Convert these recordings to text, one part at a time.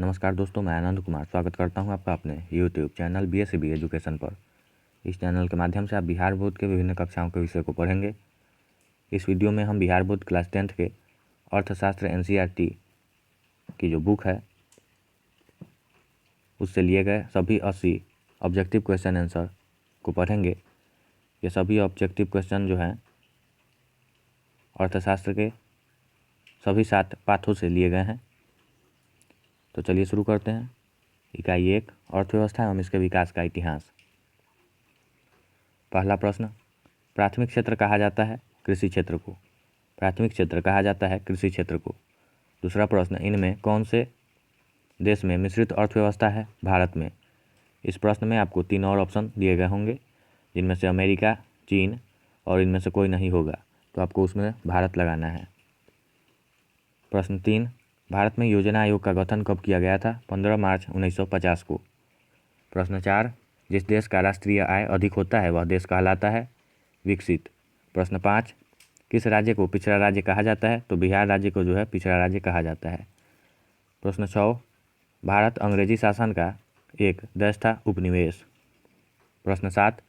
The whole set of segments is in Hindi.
नमस्कार दोस्तों, मैं आनंद कुमार स्वागत करता हूं आपका अपने यूट्यूब चैनल BSCB एजुकेशन पर। इस चैनल के माध्यम से आप बिहार बोर्ड के विभिन्न कक्षाओं के विषय को पढ़ेंगे। इस वीडियो में हम बिहार बोर्ड क्लास 10th के अर्थशास्त्र NCERT की जो बुक है उससे लिए गए सभी 80 ऑब्जेक्टिव क्वेश्चन आंसर को पढ़ेंगे। ये सभी ऑब्जेक्टिव क्वेश्चन जो हैं अर्थशास्त्र के सभी 7 पाठों से लिए गए हैं। तो चलिए शुरू करते हैं। इकाई 1 अर्थव्यवस्था एवं इसके विकास का इतिहास। पहला प्रश्न, प्राथमिक क्षेत्र कहा जाता है कृषि क्षेत्र को। प्राथमिक क्षेत्र कहा जाता है कृषि क्षेत्र को। दूसरा प्रश्न, इनमें कौन से देश में मिश्रित अर्थव्यवस्था है? भारत में। इस प्रश्न में आपको 3 और ऑप्शन दिए गए होंगे, जिनमें से अमेरिका, चीन और इनमें से कोई नहीं होगा, तो आपको उसमें भारत लगाना है। प्रश्न 3, भारत में योजना आयोग का गठन कब किया गया था? 15 मार्च 1950 को। प्रश्न 4, जिस देश का राष्ट्रीय आय अधिक होता है वह देश कहलाता है विकसित। प्रश्न 5, किस राज्य को पिछड़ा राज्य कहा जाता है? तो बिहार राज्य को जो है पिछड़ा राज्य कहा जाता है। प्रश्न 6, भारत अंग्रेजी शासन का एक देश था उपनिवेश। प्रश्न 7,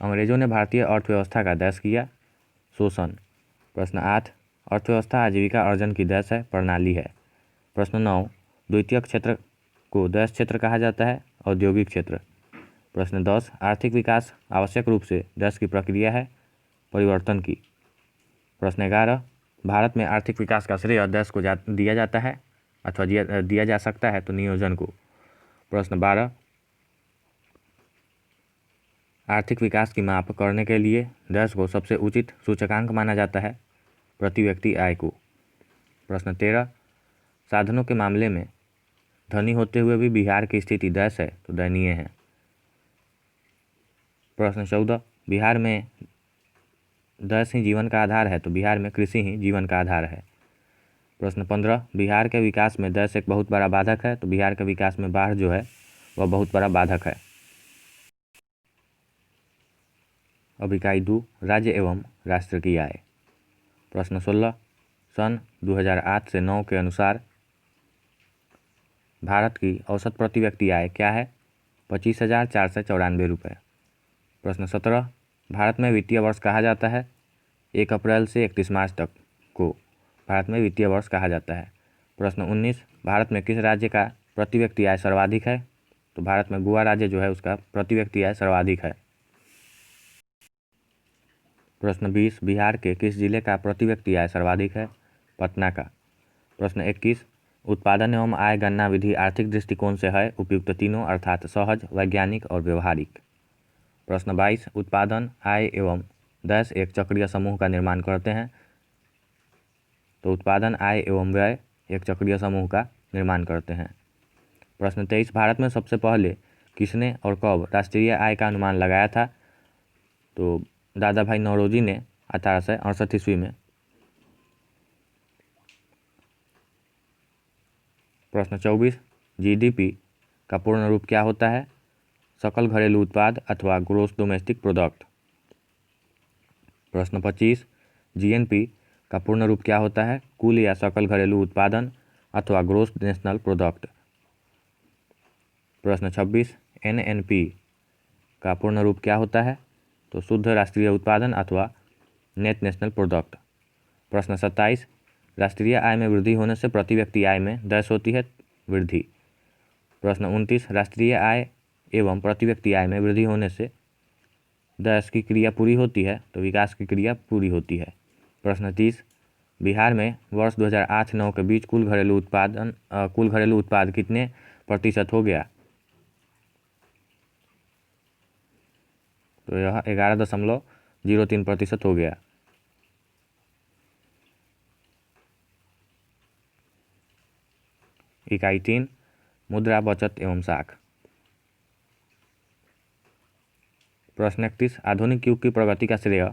अंग्रेजों ने भारतीय अर्थव्यवस्था का देश किया शोषण। प्रश्न 8, अर्थव्यवस्था आजीविका अर्जन की देश है प्रणाली है। प्रश्न 9, द्वितीयक क्षेत्र को देश क्षेत्र कहा जाता है औद्योगिक क्षेत्र। प्रश्न 10, आर्थिक विकास आवश्यक रूप से देश की प्रक्रिया है परिवर्तन की। प्रश्न 11, भारत में आर्थिक विकास का श्रेय देश को दिया जाता है अथवा दिया जा सकता है तो नियोजन को। प्रश्न 12, आर्थिक विकास की माप करने के लिए देश को सबसे उचित सूचकांक माना जाता है प्रति व्यक्ति आय को। प्रश्न 13, साधनों के मामले में धनी होते हुए भी बिहार की स्थिति देश है तो दयनीय है। प्रश्न 14, बिहार में देश ही जीवन का आधार है तो बिहार में कृषि ही जीवन का आधार है। प्रश्न 15, बिहार के विकास में देश एक बहुत बड़ा बाधक है तो बिहार के विकास में बाढ़ जो है वह बहुत बड़ा बाधक है। अब इकाई 2, राज्य एवं राष्ट्र की आय। प्रश्न 16, सन 2008 से 9 के अनुसार भारत की औसत प्रति व्यक्ति आय क्या है? 25,494 रुपये। प्रश्न 17, भारत में वित्तीय वर्ष कहा जाता है 1 अप्रैल से 31 मार्च तक को भारत में वित्तीय वर्ष कहा जाता है। प्रश्न 19, भारत में किस राज्य का प्रति व्यक्ति आय सर्वाधिक है? तो भारत में गोवा राज्य जो है उसका प्रति व्यक्ति आय सर्वाधिक है। प्रश्न 20, बिहार के किस जिले का प्रति व्यक्ति आय सर्वाधिक है? पटना का। प्रश्न 21, उत्पादन एवं आय गणना विधि आर्थिक दृष्टिकोण से है उपयुक्त तीनों अर्थात सहज, वैज्ञानिक और व्यवहारिक। प्रश्न 22, उत्पादन, आय एवं देश एक चक्रीय समूह का निर्माण करते हैं तो उत्पादन, आय एवं व्यय एक चक्रीय समूह का निर्माण करते हैं। प्रश्न 23, भारत में सबसे पहले किसने और कब राष्ट्रीय आय का अनुमान लगाया था? तो दादा भाई नौरोजी ने 1868 ईस्वी में। प्रश्न 24, GDP का पूर्ण रूप क्या होता है? सकल घरेलू उत्पाद अथवा ग्रोस डोमेस्टिक प्रोडक्ट। प्रश्न 25, GNP का पूर्ण रूप क्या होता है? कुल या सकल घरेलू उत्पादन अथवा ग्रोस नेशनल प्रोडक्ट। प्रश्न 26, NNP का पूर्ण रूप क्या होता है? तो शुद्ध राष्ट्रीय उत्पादन अथवा नेट नेशनल प्रोडक्ट। प्रश्न 27, राष्ट्रीय आय में वृद्धि होने से प्रति व्यक्ति आय में देश होती है वृद्धि। प्रश्न 29, राष्ट्रीय आय एवं प्रति व्यक्ति आय में वृद्धि होने से देश की क्रिया पूरी होती है तो विकास की क्रिया पूरी होती है। प्रश्न 30, बिहार में वर्ष 2008-9 के बीच कुल घरेलू उत्पाद कितने प्रतिशत हो गया? तो यह 11.03% हो गया। इकाई 3, मुद्रा, बचत एवं साख। प्रश्न 31, आधुनिक युग की प्रगति का श्रेय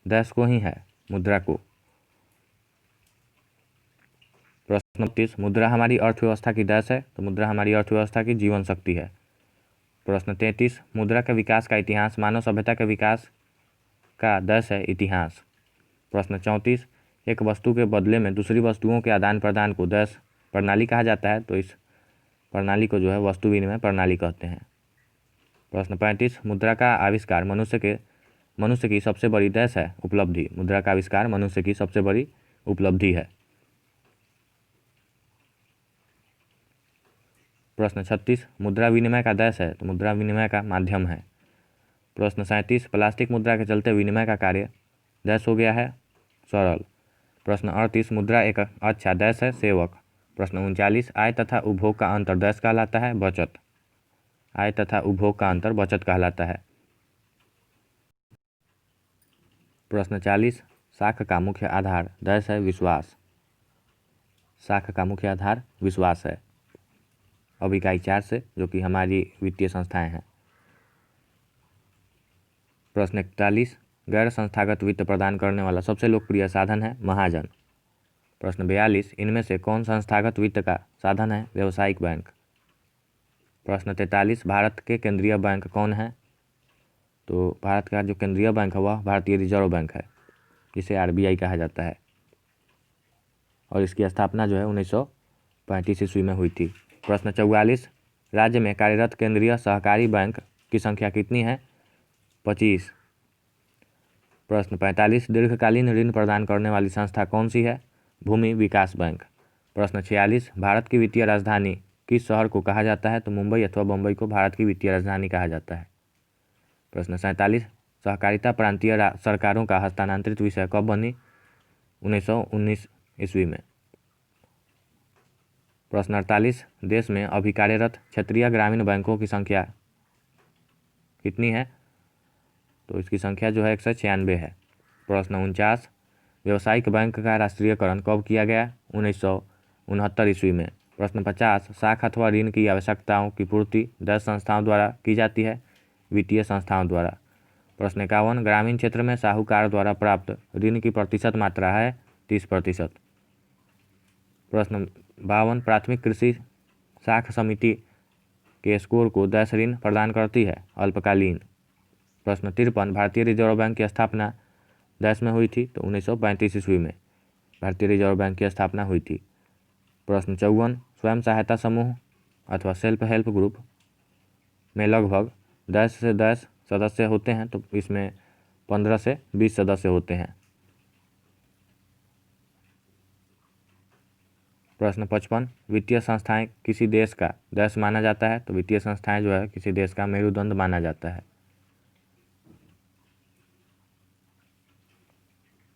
देश को ही है मुद्रा को। प्रश्न 32, मुद्रा हमारी अर्थव्यवस्था की देश है तो मुद्रा हमारी अर्थव्यवस्था की जीवन शक्ति है। प्रश्न 33, मुद्रा के विकास का इतिहास मानव सभ्यता के विकास का देश है इतिहास। प्रश्न 34, एक वस्तु के बदले में दूसरी वस्तुओं के आदान प्रदान को देश प्रणाली कहा जाता है तो इस प्रणाली को जो है वस्तु विनिमय प्रणाली कहते हैं। प्रश्न 35, मुद्रा का आविष्कार मनुष्य की सबसे बड़ी डैश है उपलब्धि। मुद्रा का आविष्कार मनुष्य की सबसे बड़ी उपलब्धि है। प्रश्न 36, मुद्रा विनिमय का डैश है, तो मुद्रा विनिमय का माध्यम है। प्रश्न 37, प्लास्टिक मुद्रा के चलते विनिमय का कार्य डैश हो गया है, सरल। प्रश्न 38, मुद्रा एक अच्छा डैश है, सेवक। प्रश्न 39, आय तथा उपभोग का अंतर डैश कहलाता है, बचत। आय तथा उपभोग का अंतर बचत कहलाता है। प्रश्न 40, साख का मुख्य आधार डैश है, विश्वास। साख का मुख्य आधार विश्वास है। अब इकाई 4 से, जो कि हमारी वित्तीय संस्थाएं हैं। प्रश्न 41, गैर संस्थागत वित्त प्रदान करने वाला सबसे लोकप्रिय साधन है, महाजन। प्रश्न 42, इनमें से कौन संस्थागत वित्त का साधन है, व्यावसायिक बैंक। प्रश्न 43, भारत के केंद्रीय बैंक कौन है, तो भारत का जो केंद्रीय बैंक है वह भारतीय रिजर्व बैंक है, जिसे RBI कहा जाता है, और इसकी स्थापना जो है 1935 ईस्वी में हुई थी। प्रश्न 44, राज्य में कार्यरत केंद्रीय सहकारी बैंक की संख्या कितनी है, 25। प्रश्न 45, दीर्घकालीन ऋण प्रदान करने वाली संस्था कौन सी है, भूमि विकास बैंक। प्रश्न 46, भारत की वित्तीय राजधानी किस शहर को कहा जाता है, तो मुंबई अथवा बम्बई को भारत की वित्तीय राजधानी कहा जाता है। प्रश्न 47, सहकारिता प्रांतीय सरकारों का हस्तांतरित विषय कब बनी, 1919 ईस्वी में। प्रश्न 48, देश में अभी कार्यरत क्षेत्रीय ग्रामीण बैंकों की संख्या कितनी है, तो इसकी संख्या जो है 196 है। प्रश्न 49, व्यावसायिक बैंक का राष्ट्रीयकरण कब किया गया, 1969 ईस्वी में। प्रश्न 50, साख अथवा ऋण की आवश्यकताओं की पूर्ति 10 संस्थाओं द्वारा की जाती है, वित्तीय संस्थाओं द्वारा। प्रश्न 51, ग्रामीण क्षेत्र में साहूकार द्वारा प्राप्त ऋण की प्रतिशत मात्रा है, 30%। प्रश्न 52, प्राथमिक कृषि साख समिति के स्कोर को 10 ऋण प्रदान करती है, अल्पकालीन। प्रश्न 53, भारतीय रिजर्व बैंक की स्थापना 10 में हुई थी, तो 1935 ईस्वी में भारतीय रिजर्व बैंक की स्थापना हुई थी। प्रश्न 54, स्वयं सहायता समूह अथवा सेल्फ हेल्प ग्रुप में लगभग 10 से 10 सदस्य होते हैं, तो इसमें 15 से 20 सदस्य होते हैं। प्रश्न 55, वित्तीय संस्थाएं किसी देश का देश माना जाता है, तो वित्तीय संस्थाएं जो है किसी देश का मेरुदंड माना जाता है।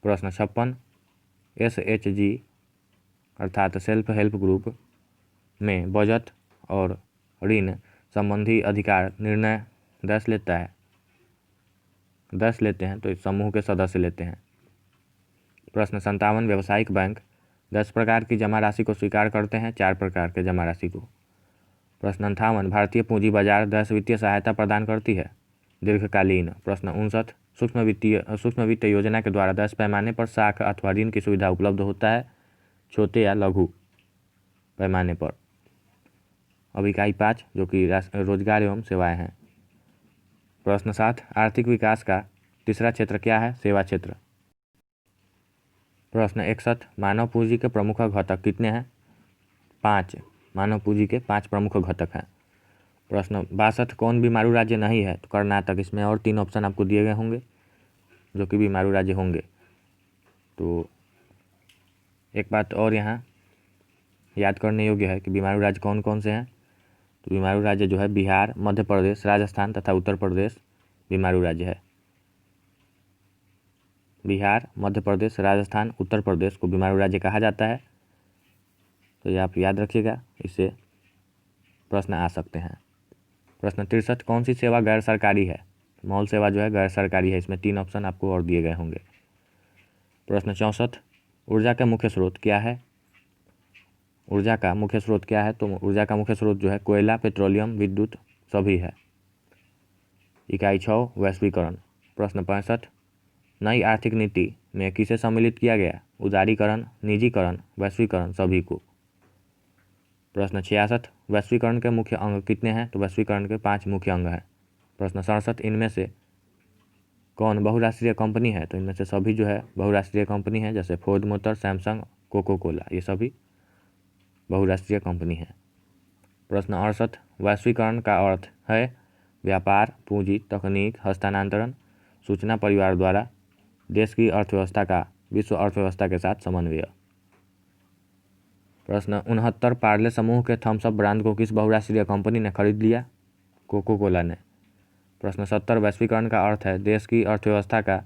प्रश्न 56, SHG अर्थात सेल्फ हेल्प ग्रुप में बजट और ऋण संबंधी अधिकार निर्णय 10 लेते हैं, तो इस समूह के सदस्य लेते हैं। प्रश्न 57, व्यावसायिक बैंक 10 प्रकार की जमा राशि को स्वीकार करते हैं, 4 प्रकार के जमा राशि को। प्रश्न 58, भारतीय पूंजी बाजार 10 वित्तीय सहायता प्रदान करती है, दीर्घकालीन। प्रश्न 59, सूक्ष्म वित्त योजना के द्वारा 10 पैमाने पर साख अथवा ऋण की सुविधा उपलब्ध होता है, छोटे या लघु पैमाने पर। अब इकाई 5, जो कि रोजगार एवं सेवाएं हैं। प्रश्न 7, आर्थिक विकास का तीसरा क्षेत्र क्या है, सेवा क्षेत्र। प्रश्न 61, मानव पूंजी के प्रमुख घटक कितने हैं, 5। मानव पूंजी के 5 प्रमुख घटक हैं। प्रश्न 62, कौन बीमारू राज्य नहीं है, तो कर्नाटक। इसमें और 3 ऑप्शन आपको दिए गए होंगे जो कि बीमारू राज्य होंगे। तो एक बात और यहाँ याद करने योग्य है कि बीमारू राज्य कौन कौन से हैं, तो बीमारू राज्य जो है बिहार, मध्य प्रदेश, राजस्थान तथा उत्तर प्रदेश बीमारू राज्य है। बिहार, मध्य प्रदेश, राजस्थान, उत्तर प्रदेश को बीमारू राज्य कहा जाता है, तो ये आप याद रखिएगा, इससे प्रश्न आ सकते हैं। प्रश्न 63, कौन सी सेवा गैर सरकारी है, मॉल सेवा जो है गैर सरकारी है। इसमें 3 ऑप्शन आपको और दिए गए होंगे। प्रश्न 64, ऊर्जा का मुख्य स्रोत क्या है, ऊर्जा का मुख्य स्रोत क्या है, तो ऊर्जा का मुख्य स्रोत जो है कोयला, पेट्रोलियम, विद्युत सभी है। इकाई 6, वैश्वीकरण। प्रश्न 65, नई आर्थिक नीति में किसे सम्मिलित किया गया, उदारीकरण, निजीकरण, वैश्वीकरण सभी को। प्रश्न 66, वैश्वीकरण के मुख्य अंग कितने हैं, तो वैश्वीकरण के 5 मुख्य अंग हैं। प्रश्न 67, इनमें से कौन बहुराष्ट्रीय कंपनी है, तो इनमें से सभी जो है बहुराष्ट्रीय कंपनी है, जैसे Ford Motor, Samsung, Coca Cola, ये सभी बहुराष्ट्रीय कंपनी है। प्रश्न 68, वैश्वीकरण का अर्थ है व्यापार, पूंजी, तकनीक, हस्तांतरण, सूचना परिवार द्वारा देश की अर्थव्यवस्था का विश्व अर्थव्यवस्था के साथ समन्वय। प्रश्न 69, पार्ले समूह के थम्स अप ब्रांड को किस बहुराष्ट्रीय कंपनी ने खरीद लिया? कोको कोला ने। प्रश्न 70, वैश्वीकरण का अर्थ है देश की अर्थव्यवस्था का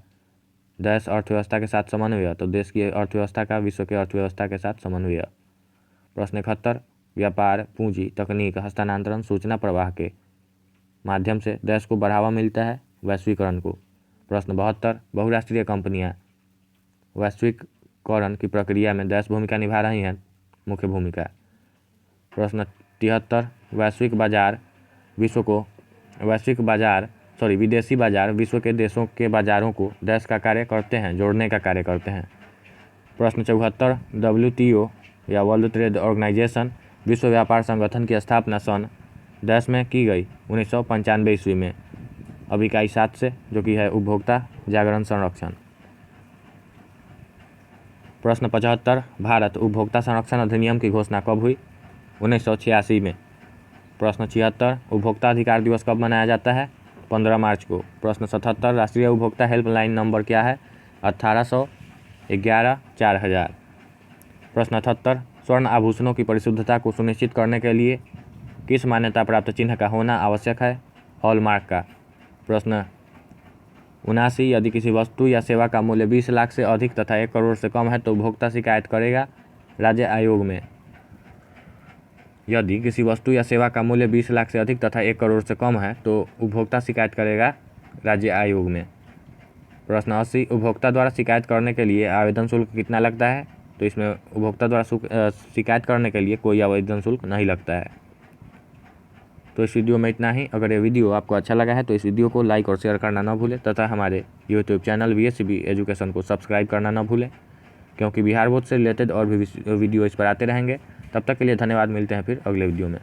देश अर्थव्यवस्था के साथ समन्वय, तो देश की अर्थव्यवस्था का विश्व की अर्थव्यवस्था के साथ समन्वय। प्रश्न 71, व्यापार, पूंजी, तकनीक, हस्तांतरण, सूचना प्रवाह के माध्यम से देश को बढ़ावा मिलता है वैश्वीकरण को। प्रश्न 72, बहुराष्ट्रीय कंपनियां वैश्वीकरण की प्रक्रिया में देश भूमिका निभा रही हैं, मुख्य भूमिका। प्रश्न 73, विदेशी बाजार विश्व के देशों के बाजारों को देश का कार्य करते हैं, जोड़ने का कार्य करते हैं। प्रश्न 74, WTO या वर्ल्ड ट्रेड ऑर्गेनाइजेशन विश्व व्यापार संगठन की स्थापना सन देश में की गई 1995 ईस्वी में, अब इकाई 7 से, जो कि है उपभोक्ता जागरण संरक्षण। प्रश्न 75, भारत उपभोक्ता संरक्षण अधिनियम की घोषणा कब हुई? 1986 में। प्रश्न 76, उपभोक्ता अधिकार दिवस कब मनाया जाता है? 15 मार्च को। प्रश्न 77, राष्ट्रीय उपभोक्ता हेल्पलाइन नंबर क्या है? 1811 4000। प्रश्न 78, स्वर्ण आभूषणों की परिशुद्धता को सुनिश्चित करने के लिए किस मान्यता प्राप्त चिन्ह का होना आवश्यक है? हॉलमार्क का। प्रश्न 79, यदि किसी वस्तु या सेवा का मूल्य 20 लाख से अधिक तथा 1 करोड़ से कम है तो उपभोक्ता शिकायत करेगा राज्य आयोग में। यदि किसी वस्तु या सेवा का मूल्य 20 लाख से अधिक तथा 1 करोड़ से कम है तो उपभोक्ता शिकायत करेगा राज्य आयोग में। प्रश्न 80, उपभोक्ता द्वारा शिकायत करने के लिए आवेदन शुल्क कितना लगता है? तो इसमें उपभोक्ता द्वारा शिकायत करने के लिए कोई आवेदन शुल्क नहीं लगता है। तो इस वीडियो में इतना ही। अगर ये वीडियो आपको अच्छा लगा है तो इस वीडियो को लाइक और शेयर करना ना भूलें तथा हमारे यूट्यूब चैनल VSCB एजुकेशन को सब्सक्राइब करना ना भूलें, क्योंकि बिहार बोर्ड से रिलेटेड और भी वीडियो इस पर आते रहेंगे। तब तक के लिए धन्यवाद, मिलते हैं फिर अगले वीडियो में।